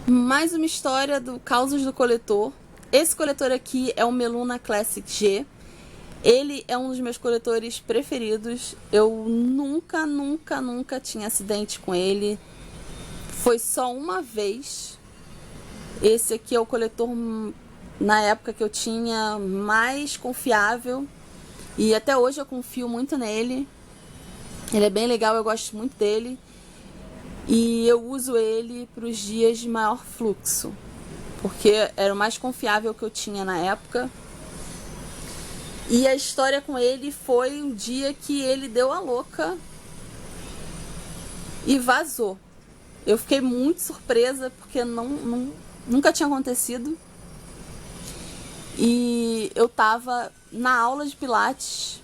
Mais uma história do Causos do Coletor. Esse coletor aqui é o Meluna Classic G. Ele é um dos meus coletores preferidos. Eu nunca tinha acidente com ele. Foi só uma vez. Esse aqui é o coletor, na época que eu tinha, mais confiável. E até hoje eu confio muito nele. Ele é bem legal, eu gosto muito dele. E eu uso ele para os dias de maior fluxo, porque era o mais confiável que eu tinha na época. E a história com ele foi o dia que ele deu a louca e vazou. Eu fiquei muito surpresa, porque nunca tinha acontecido. E eu tava na aula de pilates.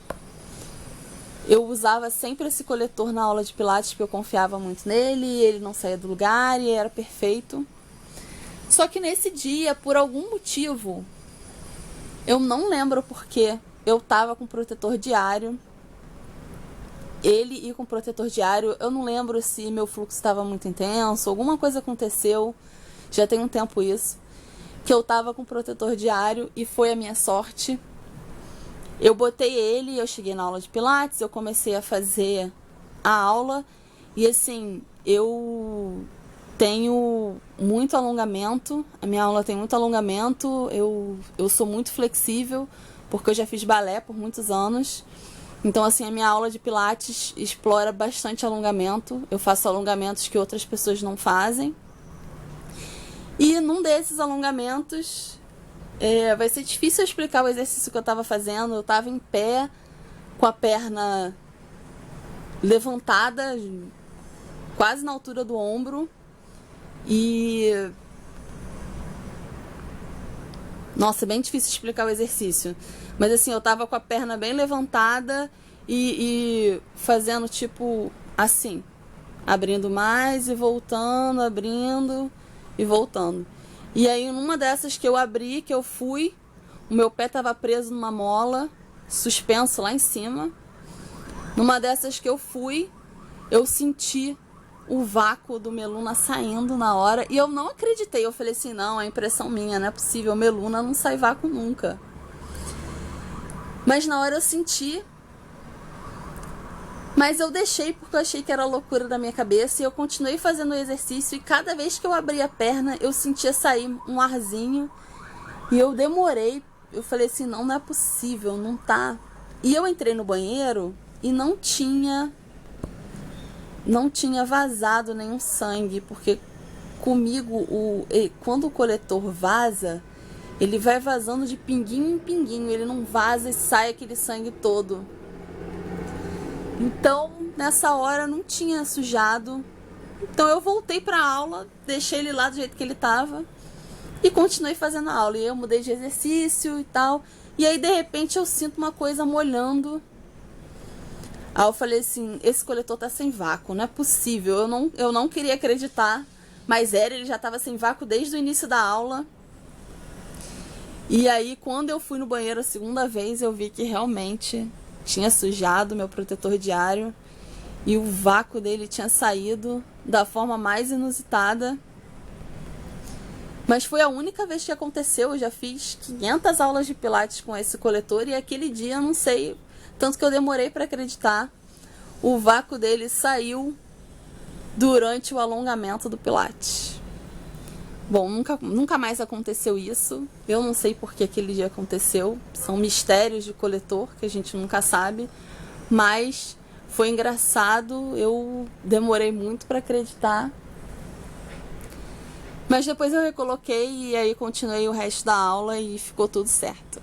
Eu usava sempre esse coletor na aula de pilates, porque eu confiava muito nele, ele não saía do lugar e era perfeito. Só que nesse dia, por algum motivo, eu não lembro porquê, eu tava com protetor diário. Ele ia com protetor diário, eu não lembro se meu fluxo estava muito intenso, alguma coisa aconteceu, já tem um tempo isso, que eu tava com protetor diário e foi a minha sorte. Eu botei ele, eu cheguei na aula de pilates, eu comecei a fazer a aula e assim, eu tenho muito alongamento, a minha aula tem muito alongamento, eu sou muito flexível, porque eu já fiz balé por muitos anos. Então assim, a minha aula de pilates explora bastante alongamento, eu faço alongamentos que outras pessoas não fazem. E num desses alongamentos, vai ser difícil eu explicar o exercício que eu estava fazendo. Eu estava em pé, com a perna levantada, quase na altura do ombro. E... nossa, é bem difícil explicar o exercício. Mas assim, eu estava com a perna bem levantada e fazendo tipo assim. Abrindo mais e voltando, abrindo e voltando. E aí, numa dessas que eu abri, que eu fui, o meu pé estava preso numa mola, suspenso lá em cima. Numa dessas que eu fui, eu senti o vácuo do Meluna saindo na hora. E eu não acreditei, eu falei assim, não, é impressão minha, não é possível, o Meluna não sai vácuo nunca. Mas na hora eu senti. Mas eu deixei porque eu achei que era loucura da minha cabeça e eu continuei fazendo o exercício e cada vez que eu abria a perna eu sentia sair um arzinho e eu demorei, eu falei assim, não é possível, não tá. E eu entrei no banheiro e não tinha vazado nenhum sangue, porque comigo, quando o coletor vaza, ele vai vazando de pinguinho em pinguinho, ele não vaza e sai aquele sangue todo. Então, nessa hora não tinha sujado. Então eu voltei para a aula, deixei ele lá do jeito que ele estava e continuei fazendo a aula. E eu mudei de exercício e tal. E aí de repente eu sinto uma coisa molhando. Aí eu falei assim, esse coletor tá sem vácuo, não é possível. Eu não queria acreditar, mas ele já estava sem vácuo desde o início da aula. E aí quando eu fui no banheiro a segunda vez, eu vi que realmente tinha sujado meu protetor diário e o vácuo dele tinha saído da forma mais inusitada. Mas foi a única vez que aconteceu. Eu já fiz 500 aulas de pilates com esse coletor e aquele dia, eu não sei, tanto que eu demorei para acreditar, o vácuo dele saiu durante o alongamento do pilates. Bom, nunca mais aconteceu isso. Eu não sei porque aquele dia aconteceu. São mistérios de coletor que a gente nunca sabe. Mas foi engraçado. Eu demorei muito para acreditar. Mas depois eu recoloquei e aí continuei o resto da aula e ficou tudo certo.